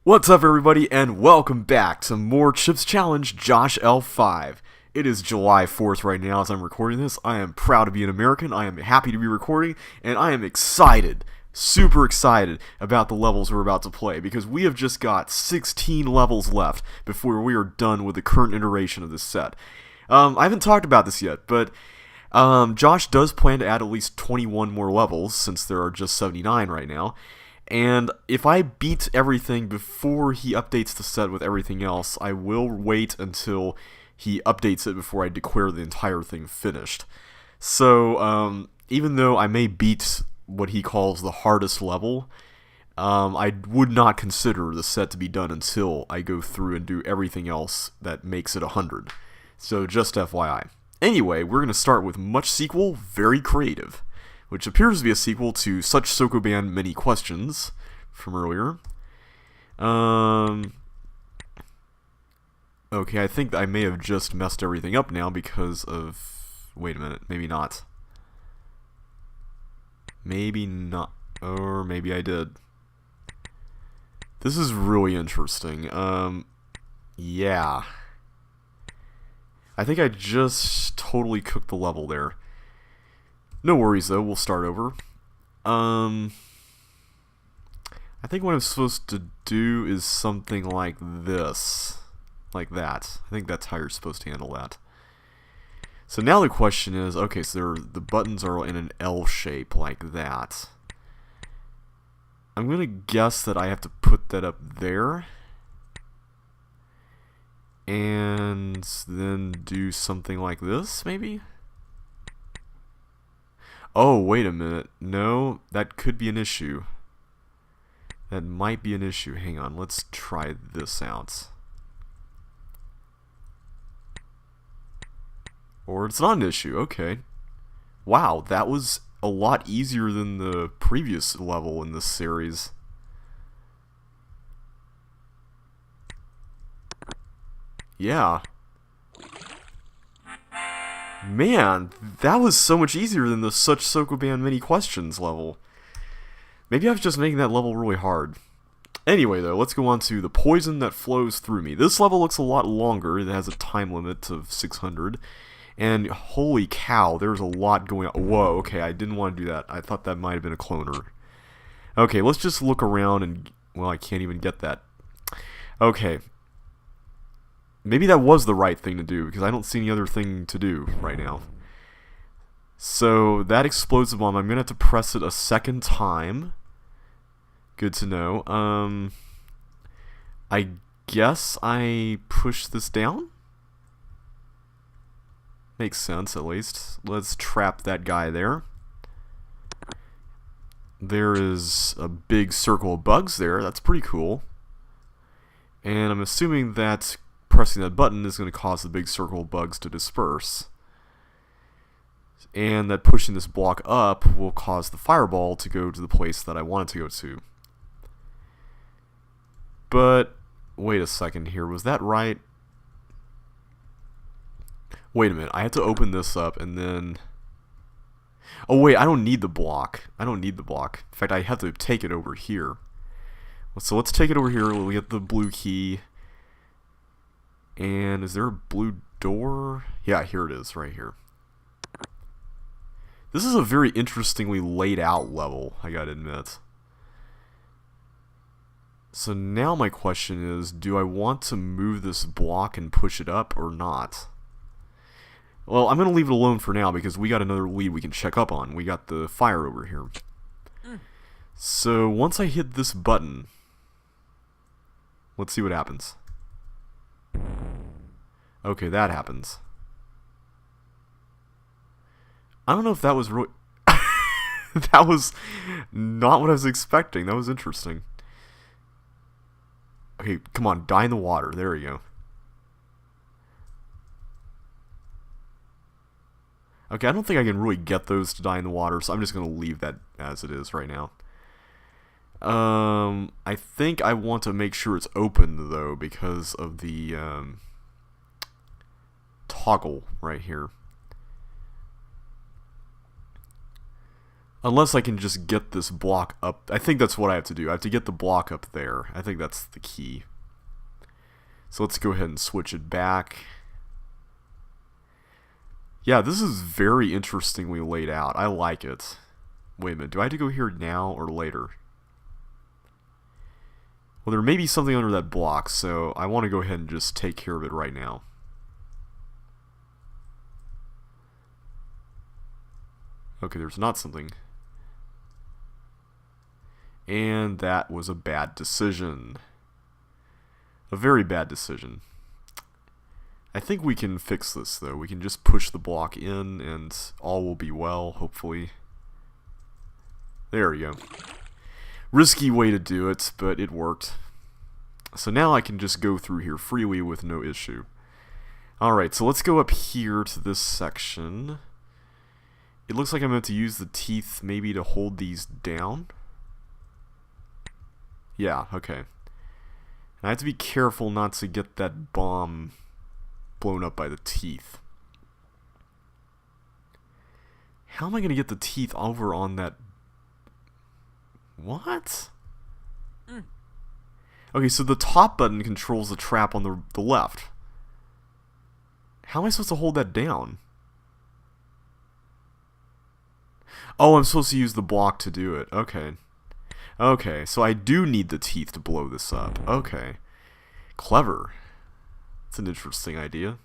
What's up, everybody, and welcome back to more Chips Challenge JoshL5. It is July 4th right now as I'm recording this. I am proud to be an American, I am happy to be recording, and I am excited, super excited about the levels we're about to play, because we have just got 16 levels left before we are done with the current iteration of this set. I haven't talked about this yet, but Josh does plan to add at least 21 more levels, since there are just 79 right now. And if I beat everything before he updates the set with everything else, I will wait until he updates it before I declare the entire thing finished. So, even though I may beat what he calls the hardest level, I would not consider the set to be done until I go through and do everything else that makes it 100. So, just FYI. Anyway, we're going to start with Much Sequel, Very Creative, which appears to be a sequel to Such Sokoban Many Questions from earlier. Okay, I think I may have just messed everything up now because of... Wait a minute, maybe not. Maybe not. Or maybe I did. This is really interesting. Yeah. I think I just totally cooked the level there. No worries, though. We'll start over. I think what I'm supposed to do is something like this. Like that. I think that's how you're supposed to handle that. So now the question is, okay, so the buttons are in an L shape like that. I'm going to guess that I have to put that up there. And then do something like this, maybe? Oh, wait a minute. No, that could be an issue. That might be an issue. Hang on, let's try this out. Or it's not an issue, okay. Wow, that was a lot easier than the previous level in this series. Yeah. Man, that was so much easier than the Such Sokoban Many Questions level. Maybe I was just making that level really hard. Anyway, though, let's go on to The Poison That Flows Through Me. This level looks a lot longer. It has a time limit of 600. And holy cow, there's a lot going on. Whoa, okay, I didn't want to do that. I thought that might have been a cloner. Okay, let's just look around and... Well, I can't even get that. Okay. Maybe that was the right thing to do, because I don't see any other thing to do right now. So, that explosive bomb, I'm going to have to press it a second time. Good to know. I guess I push this down? Makes sense, at least. Let's trap that guy there. There is a big circle of bugs there. That's pretty cool. And I'm assuming that pressing that button is going to cause the big circle of bugs to disperse. And that pushing this block up will cause the fireball to go to the place that I want it to go to. But, wait a second here, was that right? Wait a minute, I have to open this up and then... Oh wait, I don't need the block. I don't need the block. In fact, I have to take it over here. So let's take it over here, we'll get the blue key. And is there a blue door? Yeah, here it is, right here. This is a very interestingly laid out level, I gotta admit. So now my question is, do I want to move this block and push it up or not? Well, I'm gonna leave it alone for now because we got another lead we can check up on. We got the fire over here. So once I hit this button, let's see what happens. Okay, that happens. I don't know if that was really... That was not what I was expecting. That was interesting. Okay, come on, die in the water. There we go. Okay, I don't think I can really get those to die in the water, so I'm just going to leave that as it is right now. I think I want to make sure it's open, though, because of the toggle right here. Unless I can just get this block up. I think that's what I have to do. I have to get the block up there. I think that's the key. So let's go ahead and switch it back. Yeah, this is very interestingly laid out. I like it. Wait a minute. Do I have to go here now or later? Well, there may be something under that block, so I want to go ahead and just take care of it right now. Okay, there's not something. And that was a bad decision. A very bad decision. I think we can fix this, though. We can just push the block in and all will be well, hopefully. There we go. Risky way to do it, but it worked. So now I can just go through here freely with no issue. Alright, so let's go up here to this section. It looks like I'm going to use the teeth maybe to hold these down. Yeah, okay. And I have to be careful not to get that bomb blown up by the teeth. How am I going to get the teeth over on that? What? Okay, so the top button controls the trap on the left. How am I supposed to hold that down? Oh, I'm supposed to use the block to do it. Okay. Okay, so I do need the teeth to blow this up. Okay. Clever. It's an interesting idea.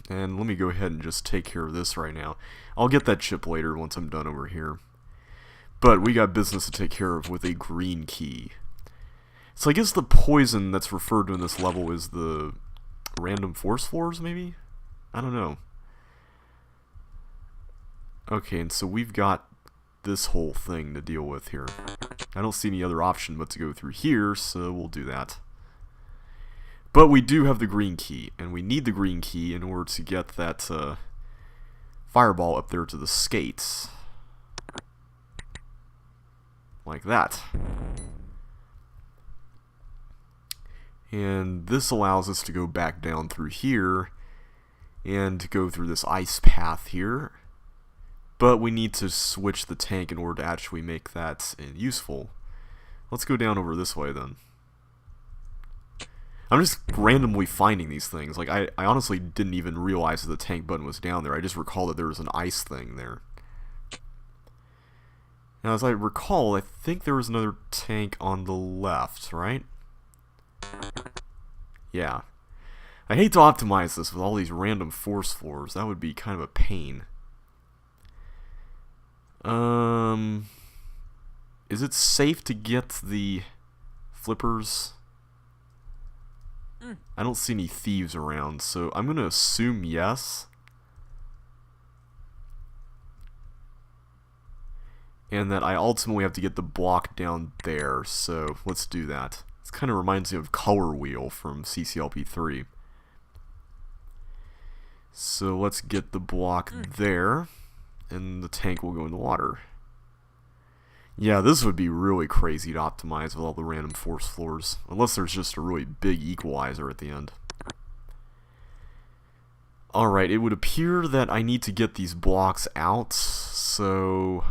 And let me go ahead and just take care of this right now. I'll get that chip later once I'm done over here. But we got business to take care of with a green key. So I guess the poison that's referred to in this level is the random force floors, maybe? I don't know. Okay, and so we've got this whole thing to deal with here. I don't see any other option but to go through here, so we'll do that. But we do have the green key, and we need the green key in order to get that fireball up there to the skates. Like that. And this allows us to go back down through here and to go through this ice path here. But we need to switch the tank in order to actually make that useful. Let's go down over this way then. I'm just randomly finding these things. Like, I honestly didn't even realize that the tank button was down there. I just recall that there was an ice thing there. Now, as I recall, I think there was another tank on the left, right? Yeah. I hate to optimize this with all these random force floors. That would be kind of a pain. Is it safe to get the flippers? I don't see any thieves around, so I'm going to assume yes. And that I ultimately have to get the block down there, so let's do that. This kind of reminds me of Color Wheel from CCLP3. So let's get the block there, and the tank will go in the water. Yeah, this would be really crazy to optimize with all the random force floors, unless there's just a really big equalizer at the end. Alright, it would appear that I need to get these blocks out, so...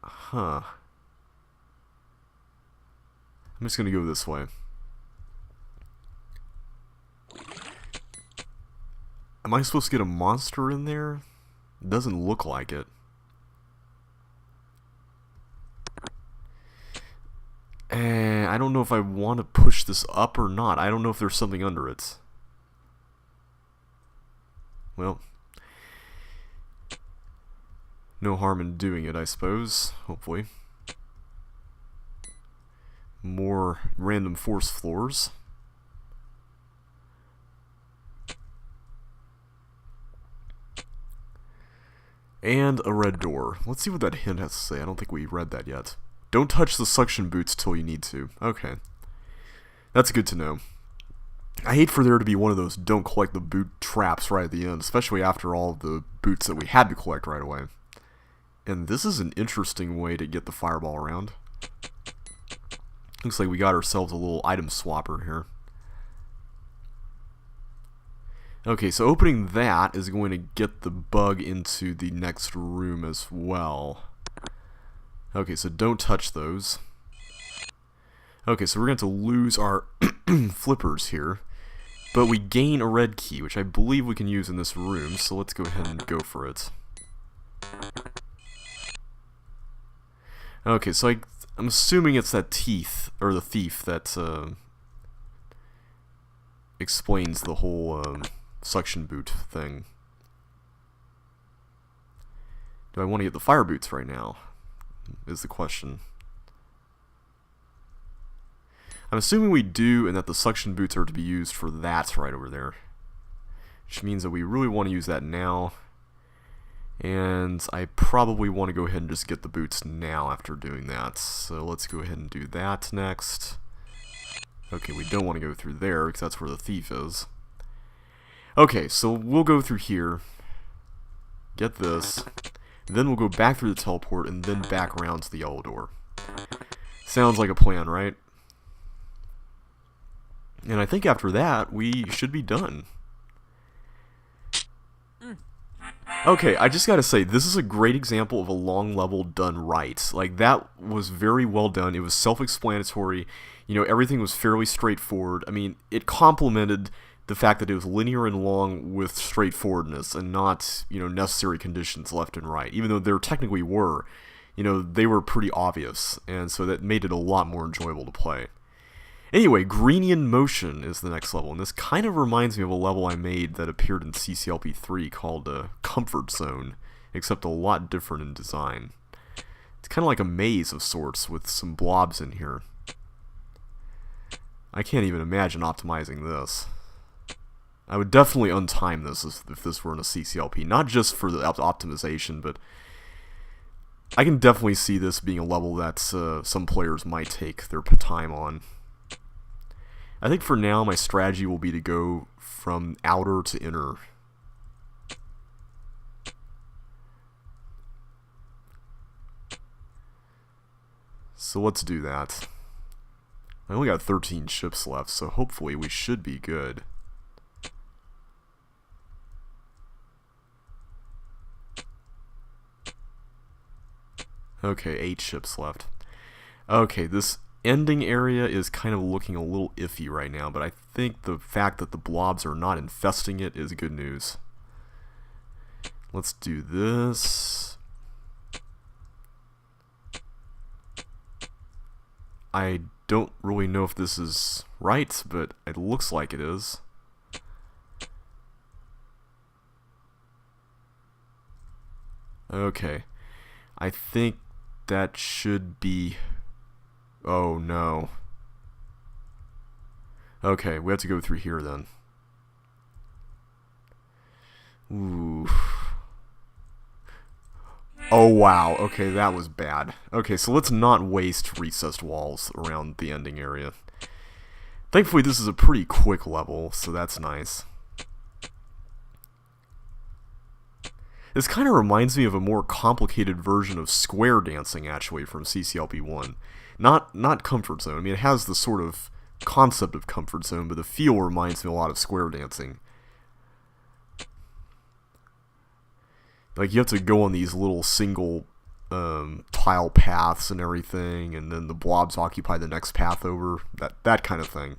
Huh. I'm just gonna go this way. Am I supposed to get a monster in there? It doesn't look like it. I don't know if I want to push this up or not. I don't know if there's something under it. Well, no harm in doing it, I suppose. Hopefully. More random force floors. And a red door. Let's see what that hint has to say. I don't think we read that yet. Don't touch the suction boots till you need to. Okay. That's good to know. I hate for there to be one of those don't collect the boot traps right at the end, especially after all the boots that we had to collect right away. And this is an interesting way to get the fireball around. Looks like we got ourselves a little item swapper here. Okay, so opening that is going to get the bug into the next room as well. Okay, so don't touch those. Okay, so we're going to lose our flippers here. But we gain a red key, which I believe we can use in this room, so let's go ahead and go for it. Okay, so I'm assuming it's that teeth, or the thief, that explains the whole suction boot thing. Do I want to get the fire boots right now, is the question. I'm assuming we do, and that the suction boots are to be used for that right over there. Which means that we really want to use that now. And I probably want to go ahead and just get the boots now after doing that. So let's go ahead and do that next. Okay, we don't want to go through there because that's where the thief is. Okay, so we'll go through here. Get this. Then we'll go back through the teleport and then back around to the yellow door. Sounds like a plan, right? And I think after that, we should be done. Okay, I just gotta say, this is a great example of a long level done right. Like, that was very well done. It was self-explanatory. You know, everything was fairly straightforward. I mean, it complemented the fact that it was linear and long with straightforwardness and not, you know, necessary conditions left and right. Even though there technically were, you know, they were pretty obvious. And so that made it a lot more enjoyable to play. Anyway, Greenian Motion is the next level, and this kind of reminds me of a level I made that appeared in CCLP3 called Comfort Zone, except a lot different in design. It's kind of like a maze of sorts with some blobs in here. I can't even imagine optimizing this. I would definitely untime this if this were in a CCLP, not just for the optimization, but I can definitely see this being a level that some players might take their time on. I think for now my strategy will be to go from outer to inner. So let's do that. I only got 13 ships left, so hopefully we should be good. Okay, 8 ships left. Okay, this ending area is kind of looking a little iffy right now, but I think the fact that the blobs are not infesting it is good news. Let's do this. I don't really know if this is right, but it looks like it is. Okay. I think that should be... Oh no. Okay, we have to go through here then. Ooh. Oh wow, okay, that was bad. Okay, so let's not waste recessed walls around the ending area. Thankfully this is a pretty quick level, so that's nice. This kind of reminds me of a more complicated version of square dancing, actually, from CCLP1. Not Comfort Zone. I mean, it has the sort of concept of Comfort Zone, but the feel reminds me a lot of square dancing. Like, you have to go on these little single tile paths and everything, and then the blobs occupy the next path over. That kind of thing.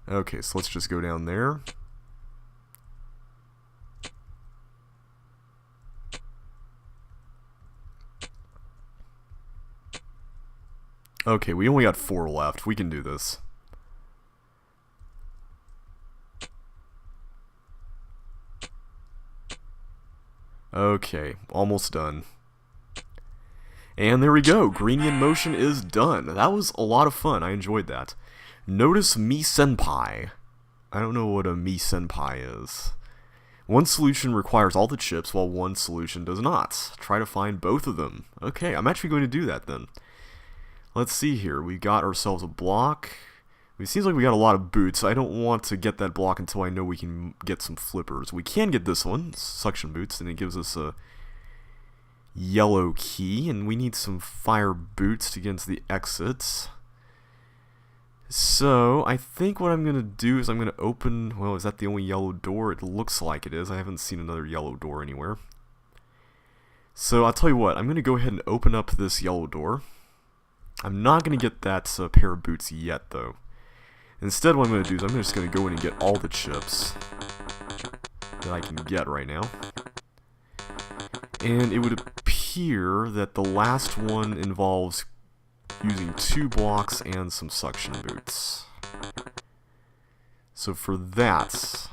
Okay, so let's just go down there. Okay, we only got 4 left. We can do this. Okay, almost done. And there we go. Greenian Motion is done. That was a lot of fun. I enjoyed that. Notice Me Senpai. I don't know what a Me Senpai is. One solution requires all the chips, while one solution does not. Try to find both of them. Okay, I'm actually going to do that then. Let's see here. We got ourselves a block. It seems like we got a lot of boots. I don't want to get that block until I know we can get some flippers. We can get this one, suction boots, and it gives us a yellow key, and we need some fire boots to get into the exits. So, I think what I'm going to do is I'm going to open... Well, is that the only yellow door? It looks like it is. I haven't seen another yellow door anywhere. So, I'll tell you what. I'm going to go ahead and open up this yellow door. I'm not going to get that pair of boots yet, though. Instead, what I'm going to do is I'm just going to go in and get all the chips that I can get right now. And it would appear that the last one involves using 2 blocks and some suction boots. So for that,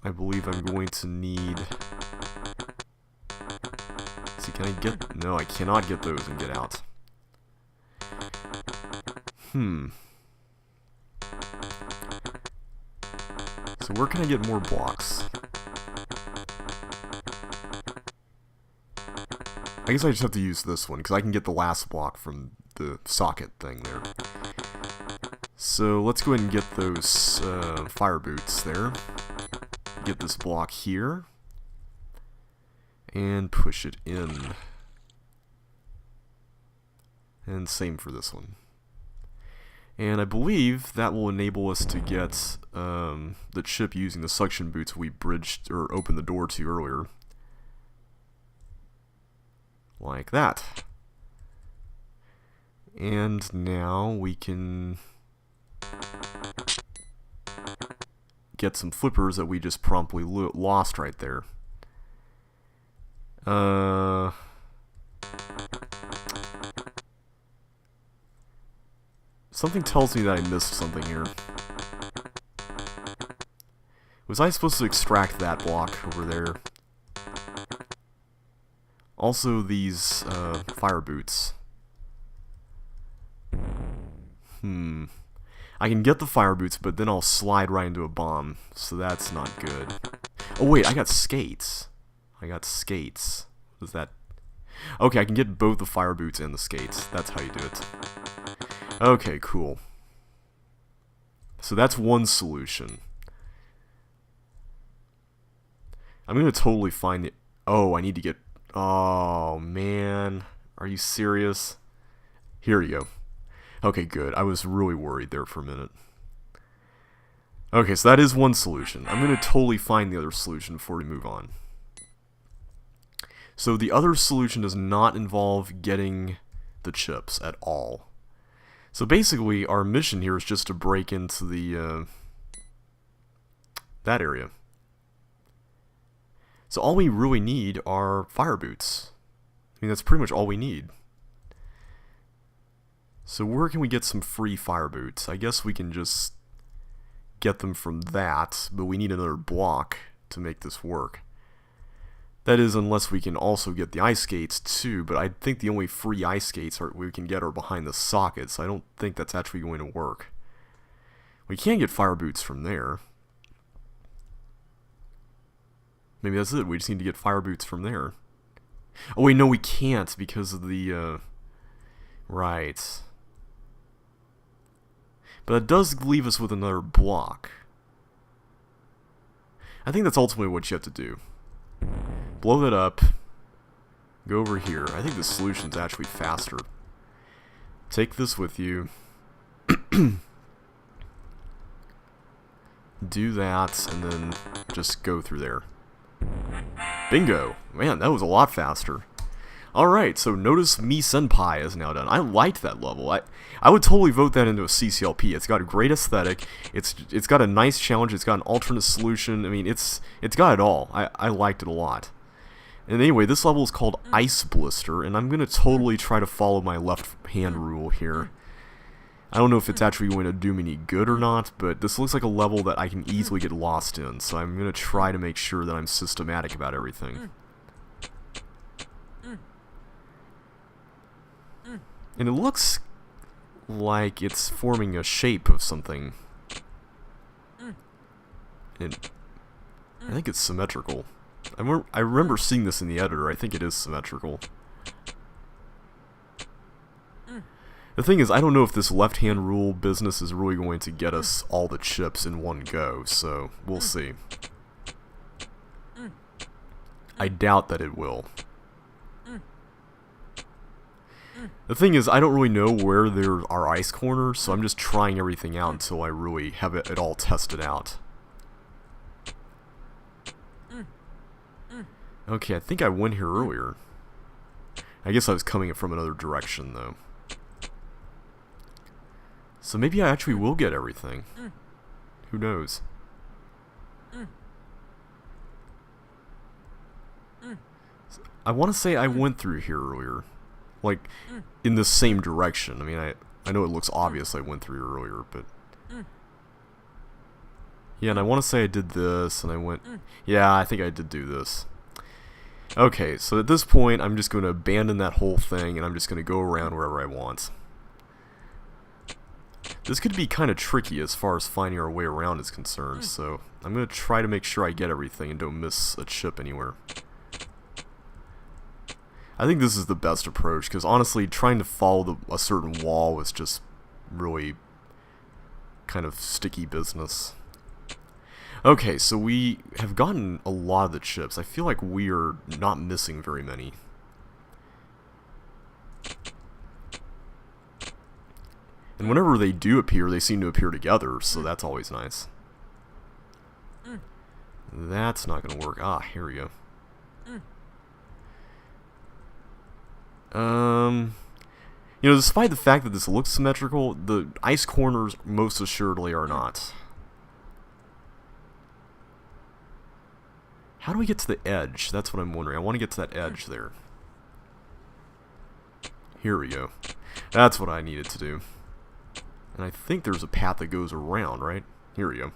I believe I'm going to need... See, can I get... No, I cannot get those and get out. So where can I get more blocks? I guess I just have to use this one, because I can get the last block from the socket thing there. So let's go ahead and get those fire boots there. Get this block here. And push it in. And same for this one. And I believe that will enable us to get the chip using the suction boots we bridged or opened the door to earlier. Like that. And now we can get some flippers that we just promptly lost right there. Something tells me that I missed something here. Was I supposed to extract that block over there? Also these fire boots. I can get the fire boots, but then I'll slide right into a bomb, so that's not good. Oh wait, I got skates. I got skates. What is that? Okay, I can get both the fire boots and the skates. That's how you do it. Okay, cool. So that's one solution. I'm gonna totally find the... Oh, I need to get... Oh, man. Are you serious? Here you go. Okay, good. I was really worried there for a minute. Okay, so that is one solution. I'm going to totally find the other solution before we move on. So the other solution does not involve getting the chips at all. So basically, our mission here is just to break into the that area. So all we really need are fire boots. I mean, that's pretty much all we need. So where can we get some free fire boots? I guess we can just get them from that, but we need another block to make this work. That is, unless we can also get the ice skates too, but I think the only free ice skates we can get are behind the sockets. So I don't think that's actually going to work. We can get fire boots from there. Maybe that's it, we just need to get fire boots from there. Oh wait, no we can't because of the, right. But that does leave us with another block. I think that's ultimately what you have to do. Blow that up. Go over here. I think the solution's actually faster. Take this with you. Do that, and then just go through there. Bingo! Man, that was a lot faster. Alright, so notice Me Senpai is now done. I liked that level. I would totally vote that into a CCLP. It's got a great aesthetic. It's got a nice challenge. It's got an alternate solution. I mean, it's got it all. I liked it a lot. And anyway, this level is called Ice Blister, and I'm going to totally try to follow my left hand rule here. I don't know if it's actually going to do me any good or not, but this looks like a level that I can easily get lost in, so I'm going to try to make sure that I'm systematic about everything. And it looks like it's forming a shape of something. And I think it's symmetrical. I remember seeing this in the editor. I think it is symmetrical. The thing is, I don't know if this left-hand rule business is really going to get us all the chips in one go, so we'll see. I doubt that it will. The thing is, I don't really know where there are ice corners, so I'm just trying everything out until I really have it all tested out. Okay, I think I went here earlier. I guess I was coming from another direction, though. So maybe I actually will get everything. Who knows? I want to say I went through here earlier. Like, in the same direction. I mean, I know it looks obvious I went through earlier, but... Yeah, and I want to say I did this, and I went... Yeah, I think I did do this. Okay, so at this point, I'm just going to abandon that whole thing, and I'm just going to go around wherever I want. This could be kind of tricky as far as finding our way around is concerned, so I'm going to try to make sure I get everything and don't miss a chip anywhere. I think this is the best approach, because honestly, trying to follow a certain wall was just really kind of sticky business. Okay, so we have gotten a lot of the chips. I feel like we are not missing very many. And whenever they do appear, they seem to appear together, so that's always nice. That's not going to work. Ah, here we go. You know, despite the fact that this looks symmetrical, the ice corners most assuredly are not. How do we get to the edge? That's what I'm wondering. I want to get to that edge there. Here we go. That's what I needed to do. And I think there's a path that goes around, right? Here we go.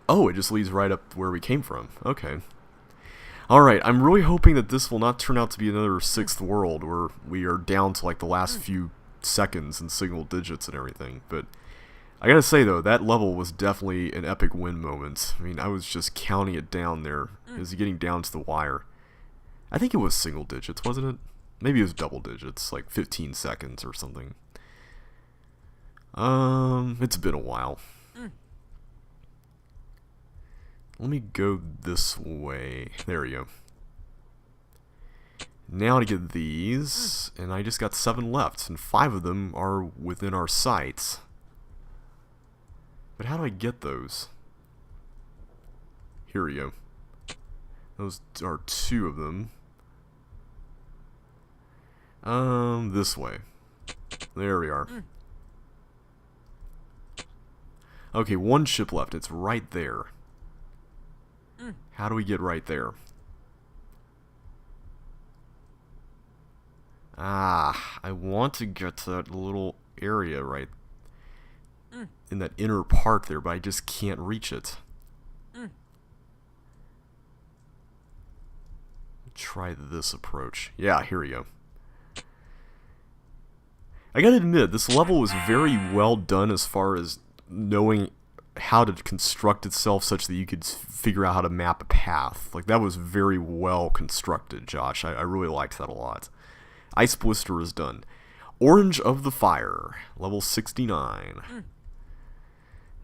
Oh, it just leads right up where we came from. Okay. Alright, I'm really hoping that this will not turn out to be another sixth world where we are down to like the last few seconds and single digits and everything. But I gotta say though, that level was definitely an epic win moment. I mean, I was just counting it down there. It was getting down to the wire. I think it was single digits, wasn't it? Maybe it was double digits, like 15 seconds or something. It's been a while. Let me go this way. There we go. Now to get these, and I just got 7 left, and 5 of them are within our sights. But how do I get those? Here we go. Those are 2 of them. This way. There we are. Okay, 1 chip left. It's right there. How do we get right there? Ah, I want to get to that little area right in that inner part there, but I just can't reach it. Try this approach. Yeah, here we go. I gotta admit, this level was very well done as far as knowing how to construct itself such that you could figure out how to map a path. Like, that was very well constructed, Josh. I really liked that a lot. Ice Blister is done. Orange of the Fire, level 69.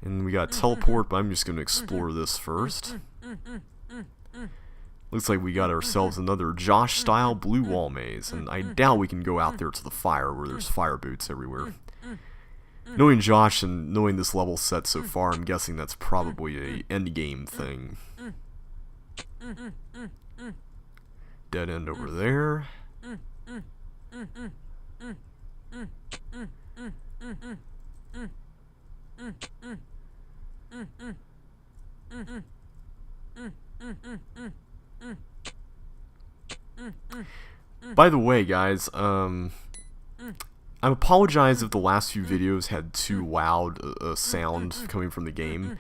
And we got Teleport, but I'm just going to explore this first. Looks like we got ourselves another Josh-style blue wall maze, and I doubt we can go out there to the fire where there's fire boots everywhere. Knowing Josh and knowing this level set so far, I'm guessing that's probably a endgame thing. Dead end over there. By the way, guys, I apologize if the last few videos had too loud a sound coming from the game.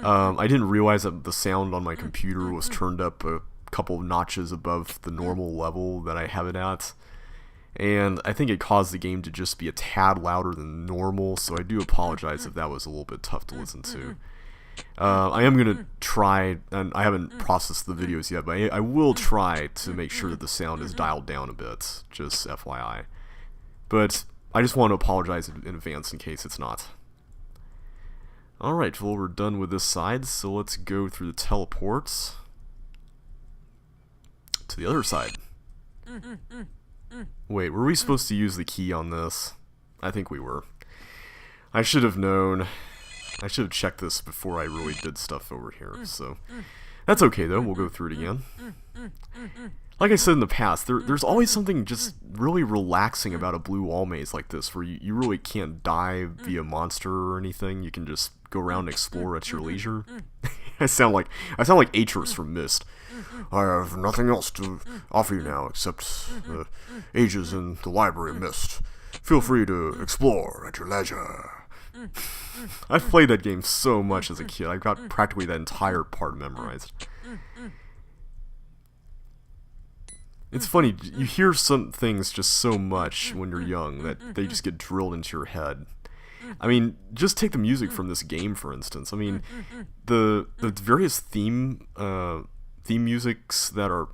I didn't realize that the sound on my computer was turned up a couple of notches above the normal level that I have it at. And I think it caused the game to just be a tad louder than normal, so I do apologize if that was a little bit tough to listen to. I am going to try, and I haven't processed the videos yet, but I will try to make sure that the sound is dialed down a bit, just FYI. But I just want to apologize in advance in case it's not. Alright, well, we're done with this side, so let's go through the teleports to the other side. Wait, were we supposed to use the key on this? I think we were. I should have known. I should have checked this before I really did stuff over here, so... That's okay, though. We'll go through it again. Like I said in the past, there's always something just really relaxing about a blue wall maze like this, where you really can't die via monster or anything. You can just go around and explore at your leisure. I sound like Atreus from Myst. I have nothing else to offer you now except the ages in the library of Myst. Feel free to explore at your leisure. I've played that game so much as a kid. I've got practically that entire part memorized. It's funny, you hear some things just so much when you're young that they just get drilled into your head. I mean, just take the music from this game, for instance. I mean, the various theme musics that are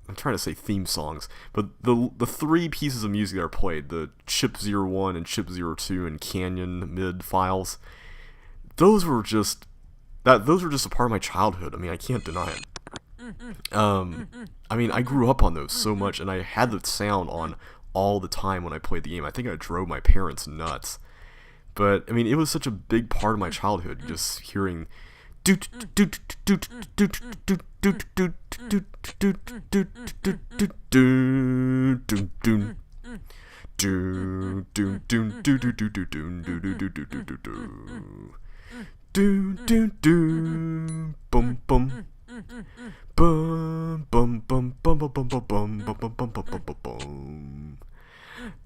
I'm trying to say theme songs, but the three pieces of music that are played, the Chip 01 and Chip 02 and Canyon mid files, those were just a part of my childhood. I mean, I can't deny it. I mean, I grew up on those so much, and I had the sound on all the time when I played the game. I think I drove my parents nuts. But, I mean, it was such a big part of my childhood, just hearing... Bum bum. Bum bum bum bum bum bum bum bum bum bum bum bum bum bum.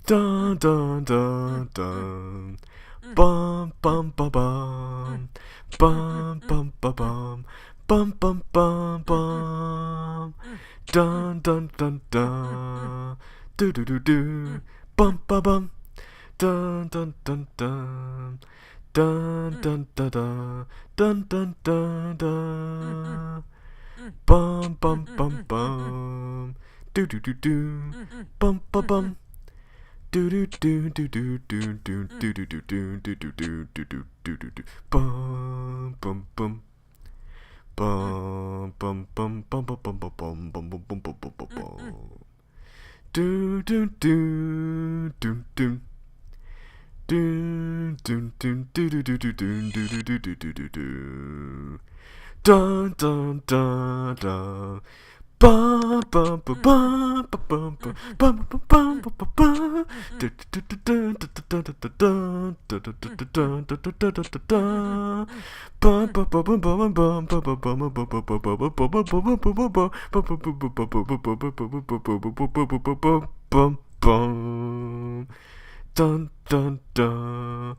Dun dun dun dun. Bum bum bum bum. Bum bum bum bum. Bum bum bum bum. Dun dun dun dun. Do do do do. Bum bum bum. Dun dun dun dun. Dun dun dun dun. Dun dun dun dun. Bum bum bum bum. Do do do do. Bum bum bum. Do do do do do do do do do do do do do do do do do do do. Bum bum bum. Bum bum bum bum bum bum bum bum bum bum bum bum bum bum. Do do do do do. Do do do do do do do do do do do do do do. Dun dun dun dun. Bum bum bum bum bum bum bum bum bum bum bum. Do do do do do do do do do do do do do do. Bum bum bum bum bum bum bum bum bum bum bum. Dun dun dun.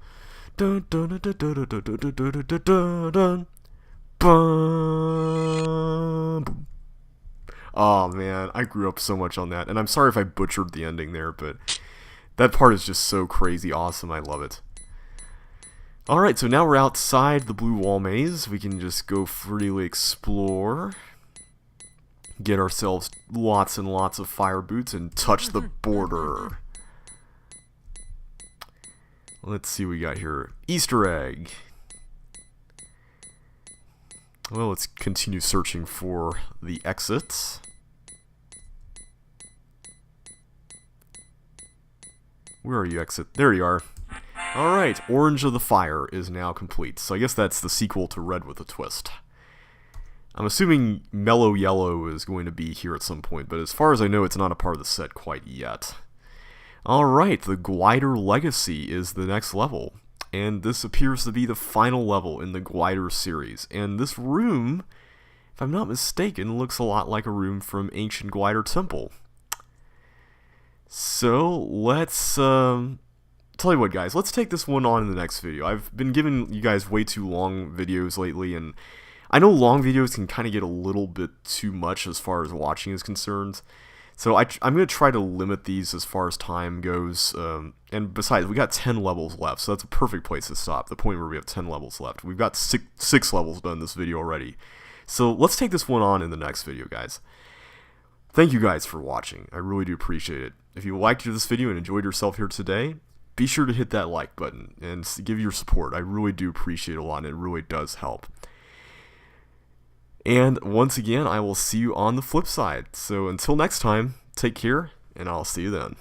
Dun dun dun dun dun dun dun dun dun dun. Bum. Oh man, I grew up so much on that, and I'm sorry if I butchered the ending there, but that part is just so crazy awesome. I love it. Alright, so now we're outside the blue wall maze. We can just go freely explore, get ourselves lots and lots of fire boots, and touch the border. Let's see what we got here. Easter egg. Well, let's continue searching for the exits. Where are you, exit? There you are. Alright, Orange of the Fire is now complete. So I guess that's the sequel to Red with a Twist. I'm assuming Mellow Yellow is going to be here at some point, but as far as I know, it's not a part of the set quite yet. Alright, the Glider Legacy is the next level. And this appears to be the final level in the Glider series. And this room, if I'm not mistaken, looks a lot like a room from Ancient Glider Temple. So, let's, tell you what guys, let's take this one on in the next video. I've been giving you guys way too long videos lately, and I know long videos can kind of get a little bit too much as far as watching is concerned. So I'm going to try to limit these as far as time goes, and besides, we got 10 levels left, so that's a perfect place to stop, the point where we have 10 levels left. We've got six levels done in this video already. So let's take this one on in the next video, guys. Thank you guys for watching, I really do appreciate it. If you liked this video and enjoyed yourself here today, be sure to hit that like button and give your support. I really do appreciate it a lot, and it really does help. And once again, I will see you on the flip side. So until next time, take care, and I'll see you then.